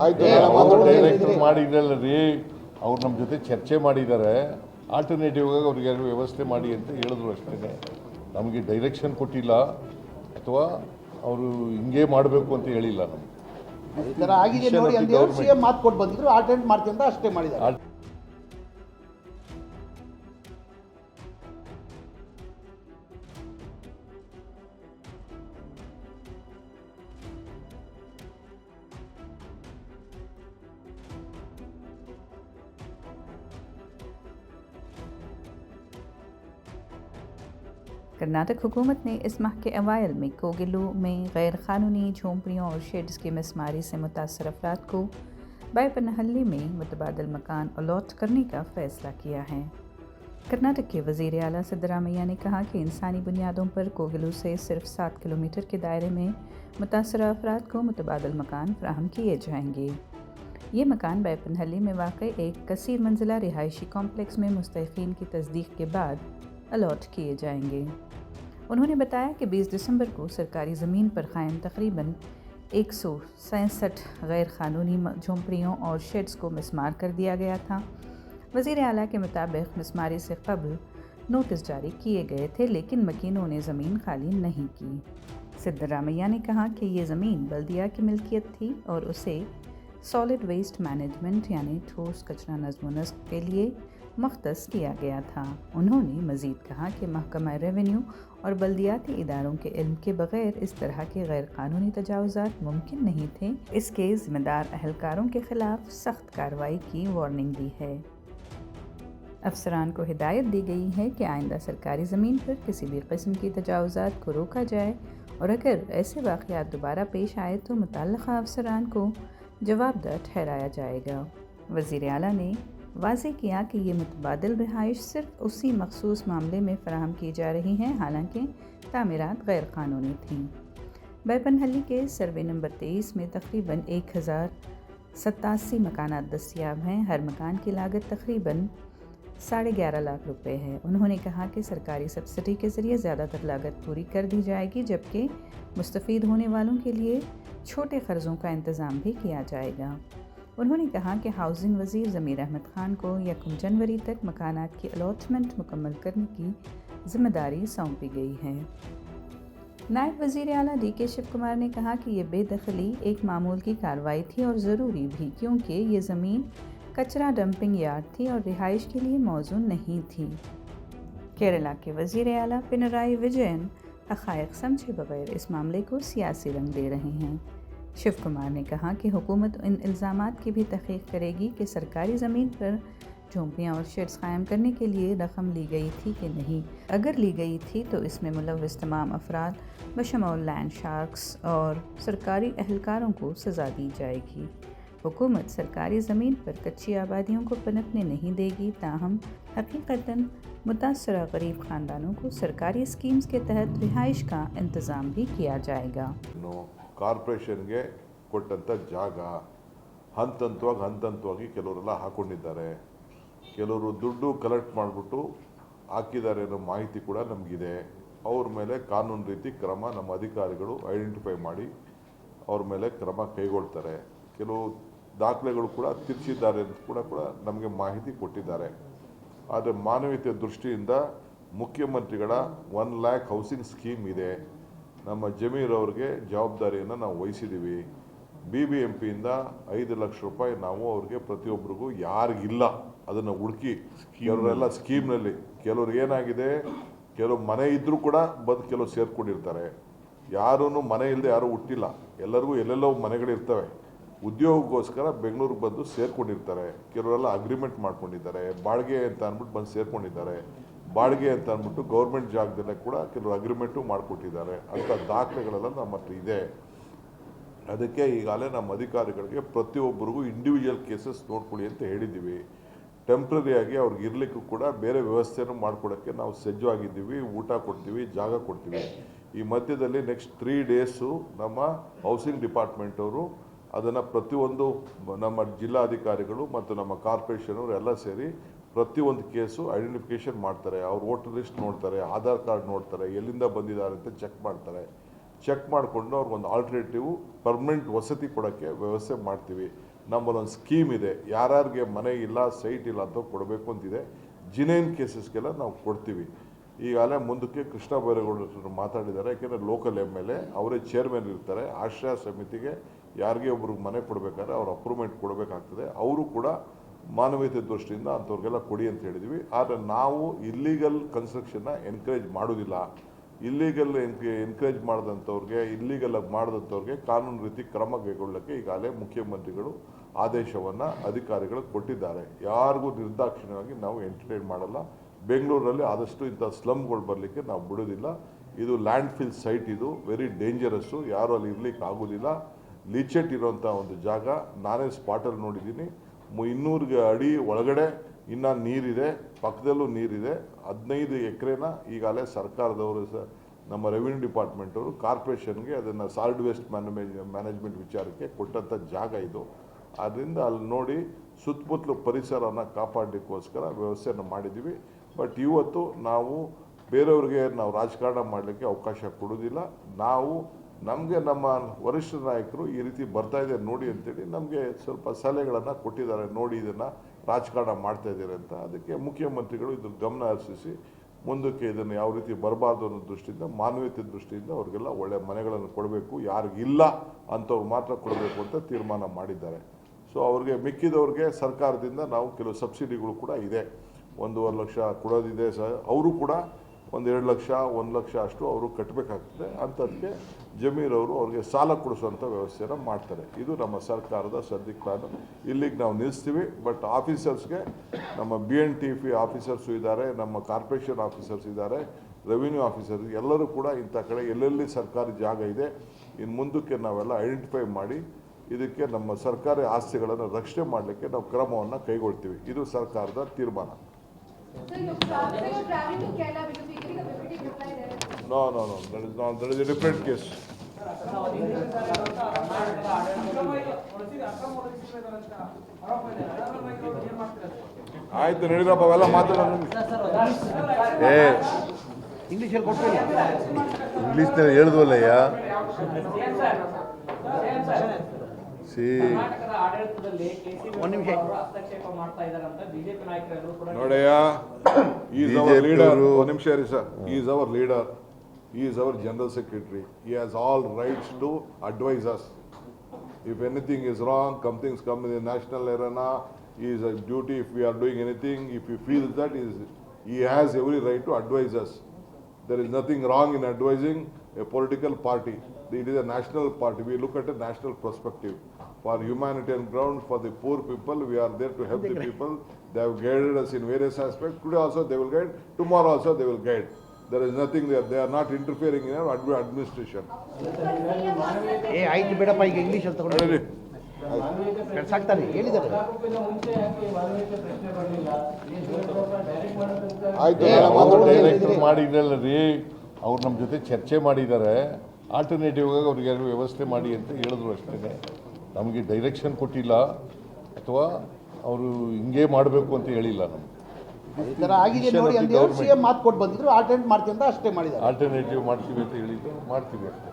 ಆಯ್ತು ಅವರು ಡೈರೆಕ್ಟ್ ಮಾಡಿದ್ರಲ್ಲ ರೀ, ಅವ್ರು ನಮ್ಮ ಜೊತೆ ಚರ್ಚೆ ಮಾಡಿದ್ದಾರೆ. ಆಲ್ಟರ್ನೇಟಿವ್ ಆಗಿ ಅವ್ರಿಗೆ ವ್ಯವಸ್ಥೆ ಮಾಡಿ ಅಂತ ಹೇಳಿದ್ರು ಅಷ್ಟೇ. ನಮಗೆ ಡೈರೆಕ್ಷನ್ ಕೊಟ್ಟಿಲ್ಲ ಅಥವಾ ಅವರು ಹಿಂಗೆ ಮಾಡಬೇಕು ಅಂತ ಹೇಳಿಲ್ಲ. ನಮಗೆ ಈ ಥರ ಆಗಿದೆ ನೋಡಿ ಅಂತ ಸಿಎಂ ಮಾತು ಕೊಟ್ಟು ಬಂದಿದ್ರು, ಆಲ್ಟರ್ನೇಟ್ ಮಾಡ್ತೀನಿ ಅಂತ ಅಷ್ಟೇ ಮಾಡಿದ್ದಾರೆ. कर्नाटक हुकूमत ने इस माह के अवाइल में कोगिलू में गैर क़ानूनी झोंपड़ियों और शेड्स की मिसमारी से मुतासर अफराद को बायपनहल्ली में मुतबादल मकान अलॉट करने का फ़ैसला किया है। कर्नाटक के वज़ीर आला सिद्धरामैया ने कहा कि इंसानी बुनियादों पर कोगिलू से सिर्फ 7 किलोमीटर के दायरे में मुतासर अफराद को मुतबादल मकान फराहम किए जाएंगे। ये मकान बायपनहल्ली में वाक़ एक कसीर मंजिला रिहायशी कॉम्प्लेक्स में मुस्तहिक़ीन की तस्दीक़ के बाद अलॉट किए जाएंगे। उन्होंने बताया कि 20 दिसंबर को सरकारी ज़मीन पर क़ायम तकरीबन 167 गैर क़ानूनी झोंपड़ियों और शेड्स को मिसमार कर दिया गया था। वज़ीर आला के मुताबिक मिसमारी से कबल नोटिस जारी किए गए थे, लेकिन मकीनों ने ज़मीन खाली नहीं की। सिद्धरामैया ने कहा कि ये ज़मीन बल्दिया की मिल्कियत थी और उसे सॉलिड वेस्ट मैनेजमेंट यानी ठोस कचरा नज़्म नस्क के लिए मख्तस किया गया था। उन्होंने मज़ीद कहा कि महकमा रेवेन्यू और बल्दियाती इदारों के इल्म के बग़ैर इस तरह के गैर कानूनी तजावुज़ात मुमकिन नहीं थे। इसके ज़िम्मेदार अहलकारों के ख़िलाफ़ सख्त कार्रवाई की वार्निंग दी है। अफसरान को हिदायत दी गई है कि आइंदा सरकारी ज़मीन पर किसी भी किस्म की तजावुज़ात को रोका जाए और अगर ऐसे वाक़यात दोबारा पेश आए तो मुतल्लिक़ा अफसरान को जवाबदेह ठहराया जाएगा। वज़ीर आला ने वाज़ेह किया कि ये मुतबादिल रिहाइश सिर्फ उसी मखसूस मामले में फ़राहम की जा रही हैं, हालांकि तामीरात गैर क़ानूनी थीं। बायपनहल्ली के सर्वे नंबर 23 में तकरीबन 1087 मकानात दस्तयाब हैं। हर मकान की लागत तकरीबन 11.5 लाख रुपए है। उन्होंने कहा कि सरकारी सब्सिडी के ज़रिए ज़्यादातर लागत पूरी कर दी जाएगी, जबकि मुस्तफ़ीद होने वालों के लिए छोटे क़र्ज़ों का इंतज़ाम भी किया जाएगा। उन्होंने कहा कि हाउसिंग वज़ीर ज़मीर अहमद ख़ान को 1 जनवरी तक मकानात की अलॉटमेंट मुकम्मल करने की ज़िम्मेदारी सौंपी गई है। नायब वज़ीर आला DK शिव कुमार ने कहा कि ये बेदखली एक मामूल की कार्रवाई थी और ज़रूरी भी, क्योंकि ये ज़मीन कचरा डंपिंग यार्ड थी और रिहाइश के लिए मौजूद नहीं थी। केरला के वज़ीर आला पिनराई विजयन हक़ाइक़ समझे बगैर इस मामले को सियासी रंग दे रहे हैं। शिव कुमार ने कहा कि हुकूमत इन इल्ज़ामात की भी तहक़ीक़ करेगी कि सरकारी ज़मीन पर झोंपड़ियाँ और शेड्स क़ायम करने के लिए रकम ली गई थी कि नहीं। अगर ली गई थी तो इसमें मुलव्वस तमाम अफराद बशमूल लैंड शार्क्स और सरकारी अहलकारों को सज़ा दी जाएगी। हुकूमत सरकारी ज़मीन पर कच्ची आबादियों को पनपने नहीं देगी, ताहम हकीकतन मुतासरा गरीब ख़ानदानों को सरकारी स्कीम्स के तहत रिहाइश का इंतज़ाम भी किया जाएगा। ಕಾರ್ಪೊರೇಷನ್ಗೆ ಕೊಟ್ಟಂಥ ಜಾಗ ಹಂತವಾಗಿ ಕೆಲವರೆಲ್ಲ ಹಾಕ್ಕೊಂಡಿದ್ದಾರೆ. ಕೆಲವರು ದುಡ್ಡು ಕಲೆಕ್ಟ್ ಮಾಡಿಬಿಟ್ಟು ಹಾಕಿದ್ದಾರೆ ಅನ್ನೋ ಮಾಹಿತಿ ಕೂಡ ನಮಗಿದೆ. ಅವ್ರ ಮೇಲೆ ಕಾನೂನು ರೀತಿ ಕ್ರಮ ನಮ್ಮ ಅಧಿಕಾರಿಗಳು ಐಡೆಂಟಿಫೈ ಮಾಡಿ ಅವ್ರ ಮೇಲೆ ಕ್ರಮ ಕೈಗೊಳ್ತಾರೆ. ಕೆಲವು ದಾಖಲೆಗಳು ಕೂಡ ತಿರ್ಚಿದ್ದಾರೆ ಅಂತ ಕೂಡ ನಮಗೆ ಮಾಹಿತಿ ಕೊಟ್ಟಿದ್ದಾರೆ. ಆದರೆ ಮಾನವೀಯತೆ ದೃಷ್ಟಿಯಿಂದ ಮುಖ್ಯಮಂತ್ರಿಗಳ 1 ಲ್ಯಾಕ್ ಹೌಸಿಂಗ್ ಸ್ಕೀಮ್ ಇದೆ. ನಮ್ಮ ಜಮೀರ್ ಅವ್ರಿಗೆ ಜವಾಬ್ದಾರಿಯನ್ನು ನಾವು ವಹಿಸಿದ್ದೀವಿ. BBMPಯಿಂದ 5 ಲಕ್ಷ ರೂಪಾಯಿ ನಾವು ಅವ್ರಿಗೆ ಪ್ರತಿಯೊಬ್ಬರಿಗೂ ಯಾರಿಗಿಲ್ಲ ಅದನ್ನು ಹುಡುಕಿ ಕೆಲವರೆಲ್ಲ ಸ್ಕೀಮ್ನಲ್ಲಿ ಕೆಲವ್ರಿಗೆ ಏನಾಗಿದೆ, ಕೆಲವು ಮನೆ ಇದ್ದರೂ ಕೂಡ ಬಂದು ಕೆಲವು ಸೇರ್ಕೊಂಡಿರ್ತಾರೆ. ಯಾರೂ ಮನೆ ಇಲ್ಲದೆ ಯಾರೂ ಹುಟ್ಟಿಲ್ಲ, ಎಲ್ಲರಿಗೂ ಎಲ್ಲೆಲ್ಲೋ ಮನೆಗಳಿರ್ತವೆ. ಉದ್ಯೋಗಕ್ಕೋಸ್ಕರ ಬೆಂಗಳೂರಿಗೆ ಬಂದು ಸೇರ್ಕೊಂಡಿರ್ತಾರೆ. ಕೆಲವರೆಲ್ಲ ಅಗ್ರಿಮೆಂಟ್ ಮಾಡ್ಕೊಂಡಿದ್ದಾರೆ, ಬಾಡಿಗೆ ಅಂತ ಅಂದ್ಬಿಟ್ಟು ಬಂದು ಸೇರ್ಕೊಂಡಿದ್ದಾರೆ. ಬಾಡಿಗೆ ಅಂತ ಅಂದ್ಬಿಟ್ಟು ಗೌರ್ಮೆಂಟ್ ಜಾಗದಲ್ಲೇ ಕೂಡ ಕೆಲವರು ಅಗ್ರಿಮೆಂಟು ಮಾಡಿಕೊಟ್ಟಿದ್ದಾರೆ. ಅಂಥ ದಾಖಲೆಗಳೆಲ್ಲ ನಮ್ಮ ಹತ್ರ ಇದೆ. ಅದಕ್ಕೆ ಈಗಾಗಲೇ ನಮ್ಮ ಅಧಿಕಾರಿಗಳಿಗೆ ಪ್ರತಿಯೊಬ್ಬರಿಗೂ ಇಂಡಿವಿಜುವಲ್ ಕೇಸಸ್ ನೋಡ್ಕೊಳ್ಳಿ ಅಂತ ಹೇಳಿದ್ದೀವಿ. ಟೆಂಪ್ರರಿಯಾಗಿ ಅವ್ರಿಗೆ ಇರಲಿಕ್ಕೂ ಕೂಡ ಬೇರೆ ವ್ಯವಸ್ಥೆಯನ್ನು ಮಾಡಿಕೊಡೋಕ್ಕೆ ನಾವು ಸಜ್ಜಾಗಿದ್ದೀವಿ. ಊಟ ಕೊಡ್ತೀವಿ, ಜಾಗ ಕೊಡ್ತೀವಿ. ಈ ಮಧ್ಯದಲ್ಲಿ ನೆಕ್ಸ್ಟ್ 3 ಡೇಸು ನಮ್ಮ ಹೌಸಿಂಗ್ ಡಿಪಾರ್ಟ್ಮೆಂಟ್ ಅವರು ಅದನ್ನು ಪ್ರತಿಯೊಂದು ನಮ್ಮ ಜಿಲ್ಲಾಧಿಕಾರಿಗಳು ಮತ್ತು ನಮ್ಮ ಕಾರ್ಪೊರೇಷನವರು ಎಲ್ಲ ಸೇರಿ ಪ್ರತಿಯೊಂದು ಕೇಸು ಐಡೆಂಟಿಫಿಕೇಷನ್ ಮಾಡ್ತಾರೆ. ಅವ್ರ ವೋಟರ್ ಲಿಸ್ಟ್ ನೋಡ್ತಾರೆ, ಆಧಾರ್ ಕಾರ್ಡ್ ನೋಡ್ತಾರೆ, ಎಲ್ಲಿಂದ ಬಂದಿದ್ದಾರೆ ಅಂತ ಚೆಕ್ ಮಾಡ್ತಾರೆ. ಚೆಕ್ ಮಾಡಿಕೊಂಡು ಅವ್ರಿಗೊಂದು ಆಲ್ಟರ್ನೇಟಿವ್ ಪರ್ಮನೆಂಟ್ ವಸತಿ ಕೊಡೋಕ್ಕೆ ವ್ಯವಸ್ಥೆ ಮಾಡ್ತೀವಿ. ನಮ್ಮಲ್ಲೊಂದು ಸ್ಕೀಮ್ ಇದೆ, ಯಾರ್ಯಾರಿಗೆ ಮನೆ ಇಲ್ಲ ಸೈಟ್ ಇಲ್ಲ ಅಂತ ಕೊಡಬೇಕು ಅಂತಿದೆ. ಜಿನೈನ್ ಕೇಸಸ್ಗೆಲ್ಲ ನಾವು ಕೊಡ್ತೀವಿ. ಈಗಾಗಲೇ ಮುಂದಕ್ಕೆ ಕೃಷ್ಣ ಬೈರೇಗೌಡರು ಮಾತಾಡಿದ್ದಾರೆ. ಯಾಕೆಂದರೆ ಲೋಕಲ್ MLA ಅವರೇ ಚೇರ್ಮನ್ ಇರ್ತಾರೆ. ಆಶ್ರಯ ಸಮಿತಿಗೆ ಯಾರಿಗೆ ಒಬ್ರಿಗೆ ಮನೆ ಕೊಡಬೇಕಾದ್ರೆ ಅವ್ರು ಅಪ್ರೂವ್ಮೆಂಟ್ ಕೊಡಬೇಕಾಗ್ತದೆ. ಅವರು ಕೂಡ ಮಾನವೀಯತೆ ದೃಷ್ಟಿಯಿಂದ ಅಂಥವ್ರಿಗೆಲ್ಲ ಕೊಡಿ ಅಂತ ಹೇಳಿದ್ವಿ. ಆದರೆ ನಾವು ಇಲ್ಲೀಗಲ್ ಕನ್ಸ್ಟ್ರಕ್ಷನ್ನ ಎನ್ಕರೇಜ್ ಮಾಡೋದಿಲ್ಲ. ಇಲ್ಲೀಗಲ್ ಎನ್ಕರೇಜ್ ಮಾಡಿದಂಥವ್ರಿಗೆ, ಇಲ್ಲೀಗಲಾಗಿ ಮಾಡಿದಂಥವ್ರಿಗೆ ಕಾನೂನು ರೀತಿ ಕ್ರಮ ಕೈಗೊಳ್ಳಕ್ಕೆ ಈಗಾಗಲೇ ಮುಖ್ಯಮಂತ್ರಿಗಳು ಆದೇಶವನ್ನು ಅಧಿಕಾರಿಗಳಿಗೆ ಕೊಟ್ಟಿದ್ದಾರೆ. ಯಾರಿಗೂ ನಿರ್ದಾಕ್ಷಿಣ್ಯವಾಗಿ ನಾವು ಎಂಟರ್ಟೈನ್ ಮಾಡಲ್ಲ. ಬೆಂಗಳೂರಲ್ಲಿ ಆದಷ್ಟು ಇಂಥ ಸ್ಲಮ್ಗಳು ಬರಲಿಕ್ಕೆ ನಾವು ಬಿಡೋದಿಲ್ಲ. ಇದು ಲ್ಯಾಂಡ್ ಫಿಲ್ ಸೈಟ್, ಇದು ವೆರಿ ಡೇಂಜರಸ್ಸು, ಯಾರು ಅಲ್ಲಿ ಇರಲಿಕ್ಕೆ ಆಗೋದಿಲ್ಲ. ಲೀಚೆಟ್ ಇರೋಂಥ ಒಂದು ಜಾಗ. ನಾನೇ ಸ್ಪಾಟಲ್ಲಿ ನೋಡಿದ್ದೀನಿ. 200 ಅಡಿ ಒಳಗಡೆ ಇನ್ನೂ ನೀರಿದೆ, ಪಕ್ಕದಲ್ಲೂ ನೀರಿದೆ. 15 ಎಕರೆನ ಈಗಾಗಲೇ ಸರ್ಕಾರದವರು ನಮ್ಮ ರೆವಿನ್ಯೂ ಡಿಪಾರ್ಟ್ಮೆಂಟವರು ಕಾರ್ಪೊರೇಷನ್ಗೆ ಅದನ್ನು ಸಾಲಿಡ್ ವೇಸ್ಟ್ ಮ್ಯಾನೇಜ್ಮೆಂಟ್ ವಿಚಾರಕ್ಕೆ ಕೊಟ್ಟಂಥ ಜಾಗ ಇದು. ಆದ್ದರಿಂದ ಅಲ್ಲಿ ನೋಡಿ ಸುತ್ತಮುತ್ತಲು ಪರಿಸರವನ್ನು ಕಾಪಾಡಲಿಕ್ಕೋಸ್ಕರ ವ್ಯವಸ್ಥೆಯನ್ನು ಮಾಡಿದ್ದೀವಿ. ಬಟ್ ಇವತ್ತು ನಾವು ಬೇರೆಯವ್ರಿಗೆ ನಾವು ರಾಜಕಾರಣ ಮಾಡಲಿಕ್ಕೆ ಅವಕಾಶ ಕೊಡೋದಿಲ್ಲ. ನಾವು ನಮಗೆ ನಮ್ಮ ವರಿಷ್ಠ ನಾಯಕರು ಈ ರೀತಿ ಬರ್ತಾ ಇದೆ ನೋಡಿ ಅಂತೇಳಿ ನಮಗೆ ಸ್ವಲ್ಪ ಸಲಹೆಗಳನ್ನು ಕೊಟ್ಟಿದ್ದಾರೆ. ನೋಡಿ ಇದನ್ನು ರಾಜಕಾರಣ ಮಾಡ್ತಾ ಇದ್ದಾರೆ ಅಂತ. ಅದಕ್ಕೆ ಮುಖ್ಯಮಂತ್ರಿಗಳು ಇದ್ರ ಗಮನ ಹರಿಸಿ ಮುಂದಕ್ಕೆ ಇದನ್ನು ಯಾವ ರೀತಿ ಬರಬಾರ್ದು ಅನ್ನೋ ದೃಷ್ಟಿಯಿಂದ, ಮಾನವೀಯತೆ ದೃಷ್ಟಿಯಿಂದ ಅವ್ರಿಗೆಲ್ಲ ಒಳ್ಳೆ ಮನೆಗಳನ್ನು ಕೊಡಬೇಕು, ಯಾರಿಗಿಲ್ಲ ಅಂಥವ್ರು ಮಾತ್ರ ಕೊಡಬೇಕು ಅಂತ ತೀರ್ಮಾನ ಮಾಡಿದ್ದಾರೆ. ಸೊ ಅವ್ರಿಗೆ ಮಿಕ್ಕಿದವ್ರಿಗೆ ಸರ್ಕಾರದಿಂದ ನಾವು ಕೆಲವು ಸಬ್ಸಿಡಿಗಳು ಕೂಡ ಇದೆ. 1.5 ಲಕ್ಷ ಕೊಡೋದಿದೆ ಸರ್. ಅವರು ಕೂಡ 1-2 ಲಕ್ಷ 1 ಲಕ್ಷ ಅಷ್ಟು ಅವರು ಕಟ್ಟಬೇಕಾಗ್ತದೆ. ಅಂಥದ್ದಕ್ಕೆ ಜಮೀರವರು ಅವ್ರಿಗೆ ಸಾಲ ಕೊಡಿಸುವಂಥ ವ್ಯವಸ್ಥೆಯನ್ನು ಮಾಡ್ತಾರೆ. ಇದು ನಮ್ಮ ಸರ್ಕಾರದ ಸದ್ಯಕ್ಕೆ ಪ್ಲಾನ್. ಇಲ್ಲಿಗೆ ನಾವು ನಿಲ್ಲಿಸ್ತೀವಿ. ಬಟ್ ಆಫೀಸರ್ಸ್ಗೆ ನಮ್ಮ BNTP ಆಫೀಸರ್ಸು ಇದ್ದಾರೆ, ನಮ್ಮ ಕಾರ್ಪೊರೇಷನ್ ಆಫೀಸರ್ಸ್ ಇದ್ದಾರೆ, ರೆವಿನ್ಯೂ ಆಫೀಸರ್ಸ್ ಎಲ್ಲರೂ ಕೂಡ ಇಂಥ ಕಡೆ ಎಲ್ಲೆಲ್ಲಿ ಸರ್ಕಾರಿ ಜಾಗ ಇದೆ ಇನ್ನು ಮುಂದಕ್ಕೆ ನಾವೆಲ್ಲ ಐಡೆಂಟಿಫೈ ಮಾಡಿ ಇದಕ್ಕೆ ನಮ್ಮ ಸರ್ಕಾರಿ ಆಸ್ತಿಗಳನ್ನು ರಕ್ಷಣೆ ಮಾಡಲಿಕ್ಕೆ ನಾವು ಕ್ರಮವನ್ನು ಕೈಗೊಳ್ತೀವಿ. ಇದು ಸರ್ಕಾರದ ತೀರ್ಮಾನ. No, that is a different case. ಆಯ್ತು ನಡೀರಪ್ಪ, ಅವೆಲ್ಲ ಮಾತಾಡೋಣ. ಇಂಗ್ಲೀಷಲ್ಲಿ ಕೊಡ್ತೀನಿ. ಇಂಗ್ಲೀಷ್ನಲ್ಲಿ ಹೇಳಿದ್ವಲ್ಲಯ್ಯ. ನೋಡಯ್ಯ, ಈಸ್ ಅವರ್ ಲೀಡರ್. ಒಂದು ನಿಮಿಷ ಇರಿ sir. Is our leader, he is our general secretary. He has all rights to advise us. If anything is wrong, things come in the national arena, he is a duty. If we are doing anything, if he feels that he has every right to advise us. There is nothing wrong in advising a political party. It is a national party. We look at a national perspective. For humanitarian ground, for the poor people, we are there to help the people. They have guided us in various aspects. Today also they will guide. Tomorrow also they will guide. There is nothing there. They are not interfering in our administration. ಆಯ್ತು ಬೇಡಪ್ಪ, ಈಗ English ಅಂತ ತಗೊಂಡು ಸಾಕ್ತಾರೆ ಹೇಳಿದ್ದಾರೆ. Director ಮಾಡಿದ್ರಲ್ಲ ರೀ, ಅವ್ರು ನಮ್ಮ ಜೊತೆ ಚರ್ಚೆ ಮಾಡಿದ್ದಾರೆ. ಆಲ್ಟರ್ನೇಟಿವ್ ಆಗಿ ಅವ್ರಿಗೆ ವ್ಯವಸ್ಥೆ ಮಾಡಿ ಅಂತ ಹೇಳಿದ್ರು ಅಷ್ಟೇ. ನಮಗೆ ಡೈರೆಕ್ಷನ್ ಕೊಟ್ಟಿಲ್ಲ ಅಥವಾ ಅವರು ಹಿಂಗೆ ಮಾಡಬೇಕು ಅಂತ ಹೇಳಿಲ್ಲ. ನಮಗೆ ಈ ಥರ ಆಗಿದೆ ನೋಡಿ ಅಂತ CM ಮಾತು ಕೊಟ್ಟು ಬಂದಿದ್ರು. ಆಲ್ಟರ್ನೇಟ್ ಮಾಡ್ತೀವಿ ಅಂತ ಅಷ್ಟೇ ಮಾಡಿದ್ದಾರೆ. ಆಲ್ಟರ್ನೇಟಿವ್ ಮಾಡ್ತೀವಿ ಅಂತ ಹೇಳಿದ್ರು, ಮಾಡ್ತೀವಿ ಅಷ್ಟೇ.